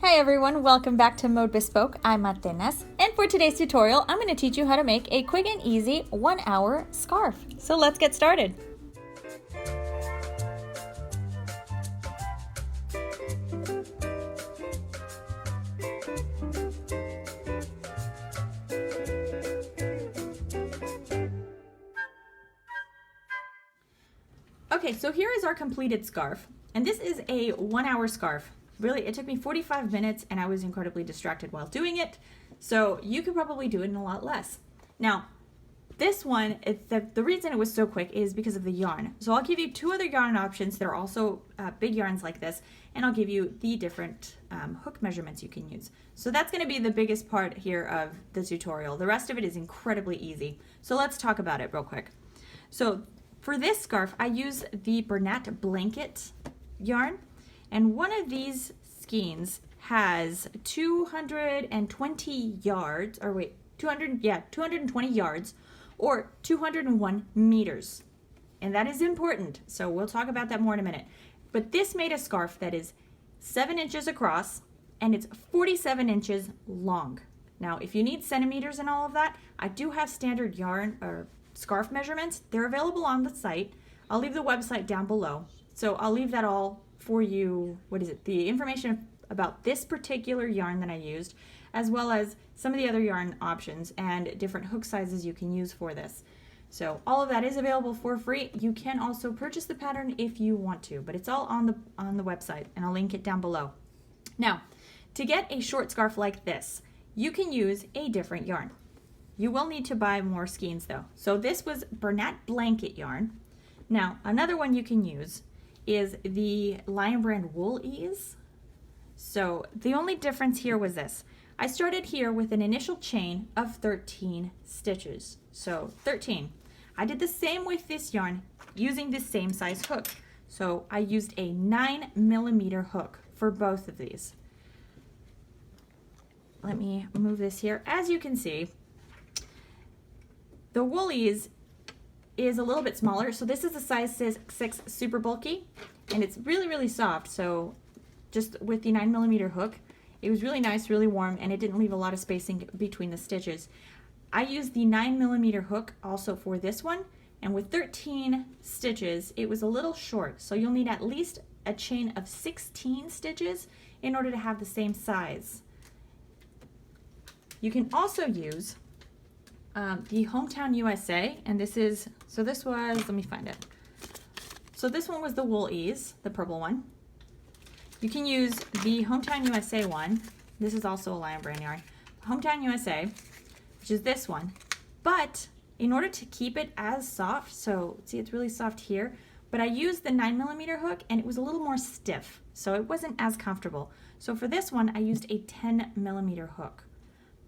Hi everyone, welcome back to Mode Bespoke. I'm Atenas, and for today's tutorial, I'm going to teach you how to make a quick and easy 1-hour scarf. So let's get started. Okay, so here is our completed scarf, and this is a 1-hour scarf. Really, it took me 45 minutes and I was incredibly distracted while doing it, so you could probably do it in a lot less. Now, this one, the reason it was so quick is because of the yarn. So I'll give you 2 other yarn options that are also big yarns like this, and I'll give you the different hook measurements you can use. So that's going to be the biggest part here of the tutorial. The rest of it is incredibly easy. So let's talk about it real quick. So for this scarf, I use the Bernat blanket yarn. And one of these skeins has 220 yards, 220 yards, or 201 meters. And that is important, so we'll talk about that more in a minute. But this made a scarf that is 7 inches across, and it's 47 inches long. Now, if you need centimeters and all of that, I do have standard yarn or scarf measurements. They're available on the site. I'll leave the website down below. So I'll leave that all for you, the information about this particular yarn that I used, as well as some of the other yarn options and different hook sizes you can use for this. So all of that is available for free. You can also purchase the pattern if you want to, but it's all on the website, and I'll link it down below. Now, to get a short scarf like this, you can use a different yarn. You will need to buy more skeins though. So this was Bernat blanket yarn. Now, another one you can use is the Lion Brand Wool Ease. So the only difference here was this. I started here with an initial chain of 13 stitches. So 13. I did the same with this yarn using the same size hook. So I used a 9mm hook for both of these. Let me move this here. As you can see, the Woolies is a little bit smaller. So this is a size 6 super bulky, and it's really, really soft. So just with the 9mm hook, it was really nice, really warm, and it didn't leave a lot of spacing between the stitches. I used the 9mm hook also for this one, and with 13 stitches, it was a little short. So you'll need at least a chain of 16 stitches in order to have the same size. You can also use the Hometown USA, and this was, let me find it. So this one was the Wool Ease, the purple one. You can use the Hometown USA one. This is also a Lion Brand yarn. Hometown USA, which is this one. But in order to keep it as soft, so see it's really soft here, but I used the 9mm hook and it was a little more stiff, so it wasn't as comfortable. So for this one, I used a 10mm hook.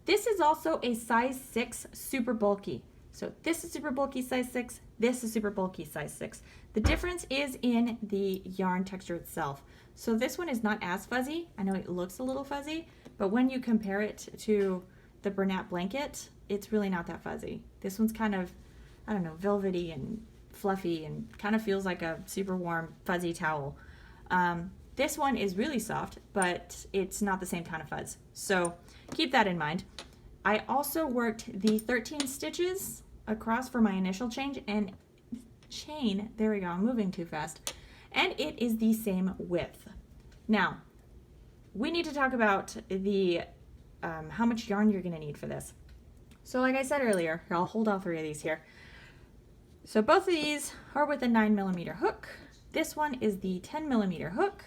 This is also a size 6 super bulky. So this is super bulky size 6, this is super bulky size 6. The difference is in the yarn texture itself. So this one is not as fuzzy. I know it looks a little fuzzy, but when you compare it to the Bernat blanket, it's really not that fuzzy. This one's kind of, I don't know, velvety and fluffy and kind of feels like a super warm fuzzy towel. This one is really soft, but it's not the same kind of fuzz. So keep that in mind. I also worked the 13 stitches across for my initial chain, there we go, I'm moving too fast, and it is the same width. Now, we need to talk about the how much yarn you're gonna need for this. So like I said earlier, here, I'll hold all 3 of these here. So both of these are with a 9mm hook. This one is the 10mm hook.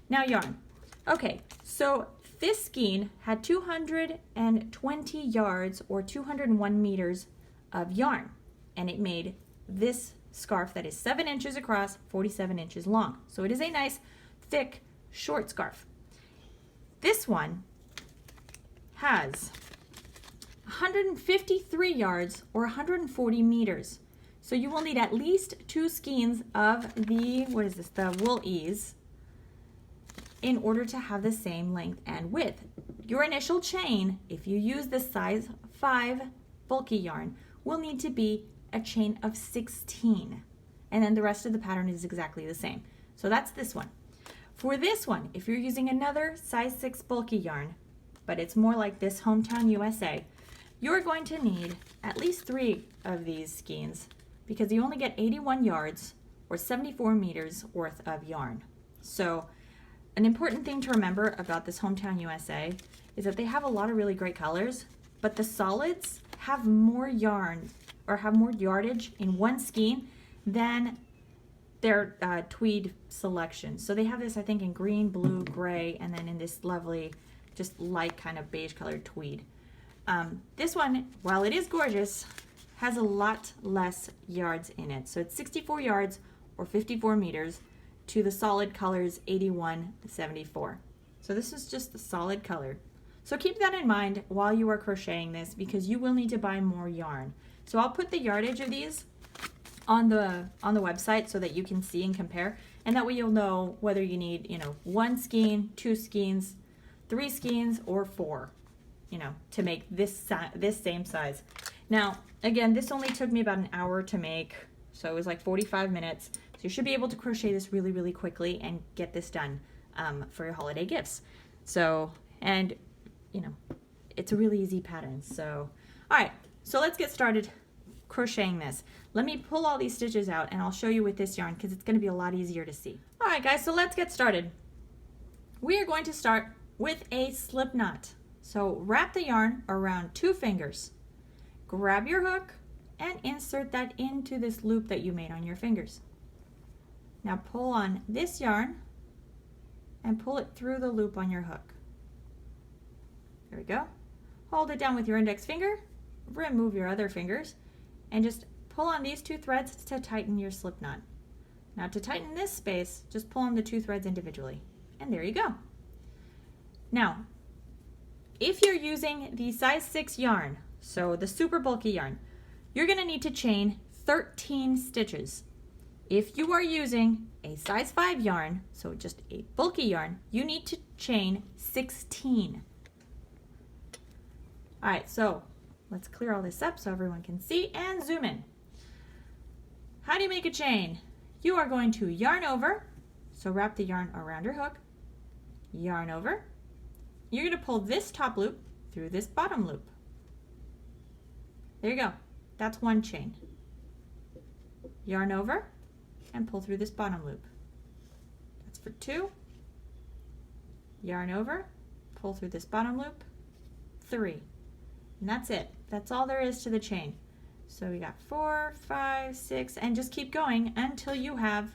Now yarn. Okay, so this skein had 220 yards or 201 meters of yarn, and it made this scarf that is 7 inches across, 47 inches long. So it is a nice, thick, short scarf. This one has 153 yards or 140 meters. So you will need at least 2 skeins of the, the Wool Ease in order to have the same length and width. Your initial chain, if you use the size 5 bulky yarn, will need to be a chain of 16. And then the rest of the pattern is exactly the same. So that's this one. For this one, if you're using another size 6 bulky yarn, but it's more like this Hometown USA, you're going to need at least 3 of these skeins because you only get 81 yards or 74 meters worth of yarn. So an important thing to remember about this Hometown USA is that they have a lot of really great colors, but the solids have more yarn or have more yardage in one skein than their tweed selection. So they have this, I think, in green, blue, gray, and then in this lovely, just light kind of beige colored tweed. This one, while it is gorgeous, has a lot less yards in it. So it's 64 yards or 54 meters to the solid colors 81-74. So this is just the solid color. So keep that in mind while you are crocheting this because you will need to buy more yarn. So I'll put the yardage of these on the website so that you can see and compare, and that way you'll know whether you need, 1 skein, 2 skeins, 3 skeins, or 4, to make this same size. Now, again, this only took me about an hour to make, so it was like 45 minutes. So you should be able to crochet this really, really quickly and get this done for your holiday gifts. So, and it's a really easy pattern. So, all right, so let's get started crocheting this. Let me pull all these stitches out and I'll show you with this yarn because it's going to be a lot easier to see. All right, guys, so let's get started. We are going to start with a slip knot. So wrap the yarn around 2 fingers. Grab your hook and insert that into this loop that you made on your fingers. Now pull on this yarn and pull it through the loop on your hook. There we go. Hold it down with your index finger, remove your other fingers, and just pull on these 2 threads to tighten your slip knot. Now to tighten this space, just pull on the 2 threads individually. And there you go. Now, if you're using the size 6 yarn, so the super bulky yarn, you're going to need to chain 13 stitches. If you are using a size 5 yarn, so just a bulky yarn, you need to chain 16. All right, so let's clear all this up so everyone can see and zoom in. How do you make a chain? You are going to yarn over, so wrap the yarn around your hook, yarn over. You're going to pull this top loop through this bottom loop. There you go. That's 1 chain. Yarn over and pull through this bottom loop. That's for 2. Yarn over, pull through this bottom loop, 3. And that's it. That's all there is to the chain. So we got 4, 5, 6, and just keep going until you have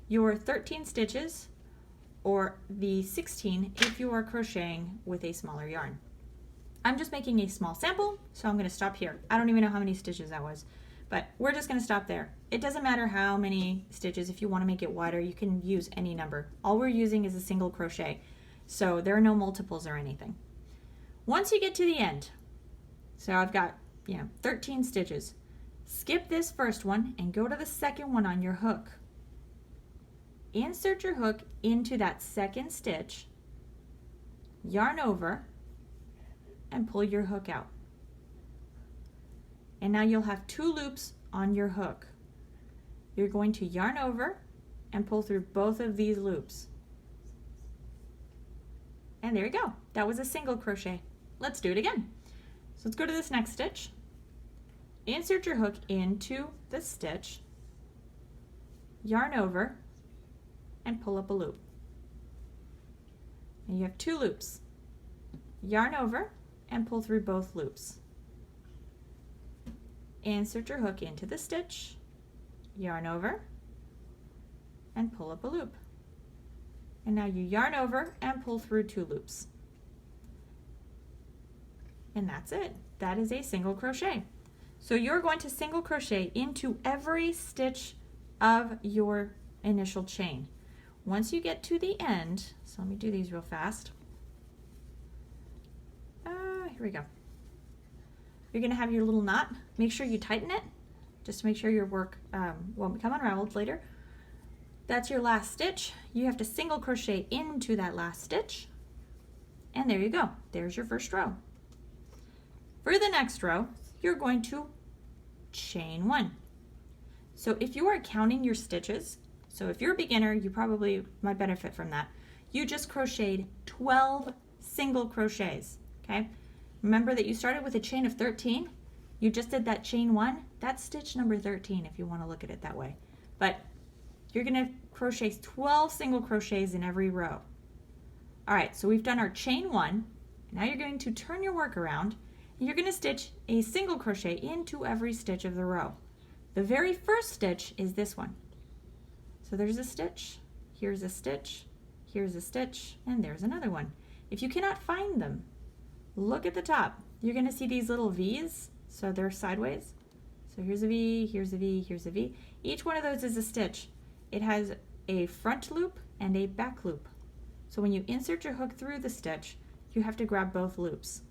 your 13 stitches, or the 16 if you are crocheting with a smaller yarn. I'm just making a small sample, so I'm going to stop here. I don't even know how many stitches that was, but we're just going to stop there. It doesn't matter how many stitches. If you want to make it wider, you can use any number. All we're using is a single crochet, so there are no multiples or anything. Once you get to the end, so I've got 13 stitches, skip this first one and go to the second one on your hook. Insert your hook into that second stitch, yarn over, and pull your hook out. And now you'll have 2 loops on your hook. You're going to yarn over and pull through both of these loops. And there you go. That was a single crochet. Let's do it again. So let's go to this next stitch. Insert your hook into the stitch, yarn over, and pull up a loop. And you have 2 loops. Yarn over and pull through both loops. Insert your hook into the stitch, yarn over, and pull up a loop. And now you yarn over and pull through 2 loops. And that's it. That is a single crochet. So you're going to single crochet into every stitch of your initial chain. Once you get to the end, so let me do these real fast. Here we go. You're going to have your little knot. Make sure you tighten it, just to make sure your work won't become unraveled later. That's your last stitch. You have to single crochet into that last stitch. And there you go. There's your first row. For the next row, you're going to chain 1. So if you are counting your stitches, so if you're a beginner, you probably might benefit from that. you just crocheted 12 single crochets, okay? Remember that you started with a chain of 13. You just did that chain 1. That's stitch number 13 if you want to look at it that way. But you're going to crochet 12 single crochets in every row. All right, so we've done our chain 1. Now you're going to turn your work around and you're going to stitch a single crochet into every stitch of the row. The very first stitch is this one. So there's a stitch, here's a stitch, here's a stitch, and there's another one. If you cannot find them, look at the top. You're going to see these little V's, so they're sideways. So here's a V, here's a V, here's a V. Each one of those is a stitch. It has a front loop and a back loop. So when you insert your hook through the stitch, you have to grab both loops.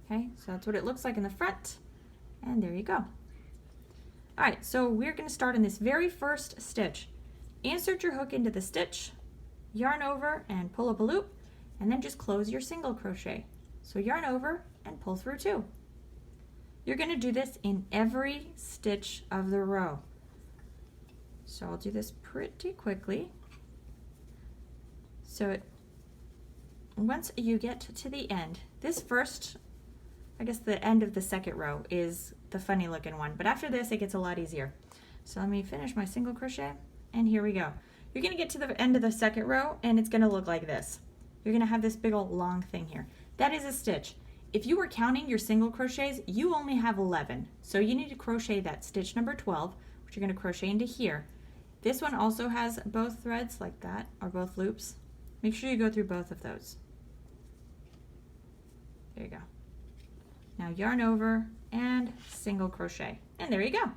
Okay, so that's what it looks like in the front, and there you go. All right, so we're going to start in this very first stitch. Insert your hook into the stitch, yarn over and pull up a loop, and then just close your single crochet. So yarn over and pull through 2. You're going to do this in every stitch of the row. So I'll do this pretty quickly. So once you get to the end, this first, I guess the end of the second row is the funny looking one, but after this it gets a lot easier. So let me finish my single crochet, and here we go. You're going to get to the end of the second row and it's going to look like this. You're going to have this big old long thing here. That is a stitch. If you were counting your single crochets, you only have 11. So you need to crochet that stitch number 12, which you're going to crochet into here. This one also has both threads like that, or both loops. Make sure you go through both of those. There you go. Now yarn over and single crochet, and there you go.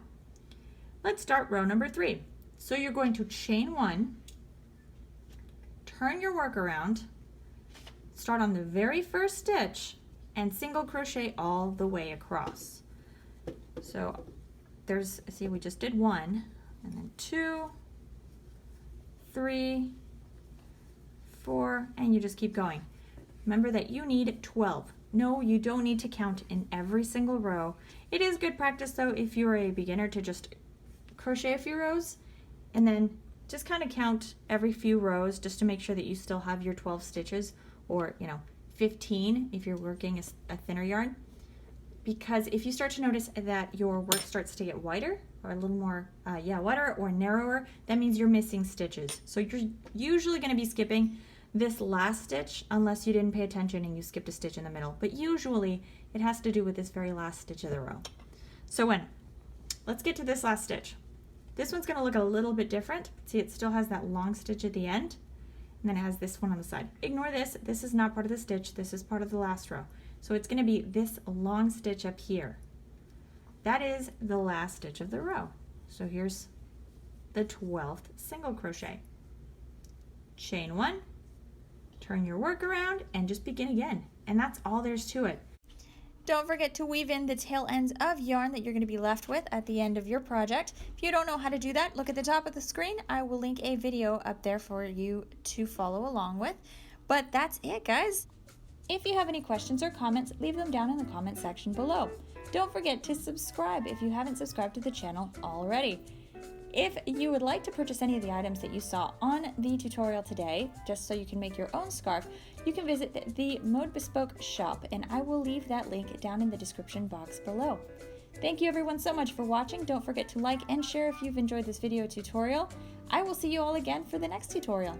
Let's start row number 3. So you're going to chain 1, turn your work around, start on the very first stitch, and single crochet all the way across. So there's, see, we just did 1, and then 2, 3, 4, and you just keep going. Remember that you need 12. No, you don't need to count in every single row. It is good practice though if you're a beginner to just crochet a few rows and then just kind of count every few rows just to make sure that you still have your 12 stitches, or 15 if you're working a thinner yarn. Because if you start to notice that your work starts to get wider or a little more wider or narrower, that means you're missing stitches. So you're usually going to be skipping this last stitch unless you didn't pay attention and you skipped a stitch in the middle, but usually it has to do with this very last stitch of the row. So let's get to this last stitch. This one's going to look a little bit different. See, it still has that long stitch at the end, and then it has this one on the side. Ignore this. This is not part of the stitch. This is part of the last row. So it's going to be this long stitch up here. That is the last stitch of the row. So here's the 12th single crochet. Chain 1, turn your work around, and just begin again. And that's all there's to it. Don't forget to weave in the tail ends of yarn that you're going to be left with at the end of your project. If you don't know how to do that, look at the top of the screen. I will link a video up there for you to follow along with. But that's it, guys. If you have any questions or comments, leave them down in the comment section below. Don't forget to subscribe if you haven't subscribed to the channel already. If you would like to purchase any of the items that you saw on the tutorial today, just so you can make your own scarf, you can visit the Mode Bespoke shop, and I will leave that link down in the description box below. Thank you everyone so much for watching. Don't forget to like and share if you've enjoyed this video tutorial. I will see you all again for the next tutorial.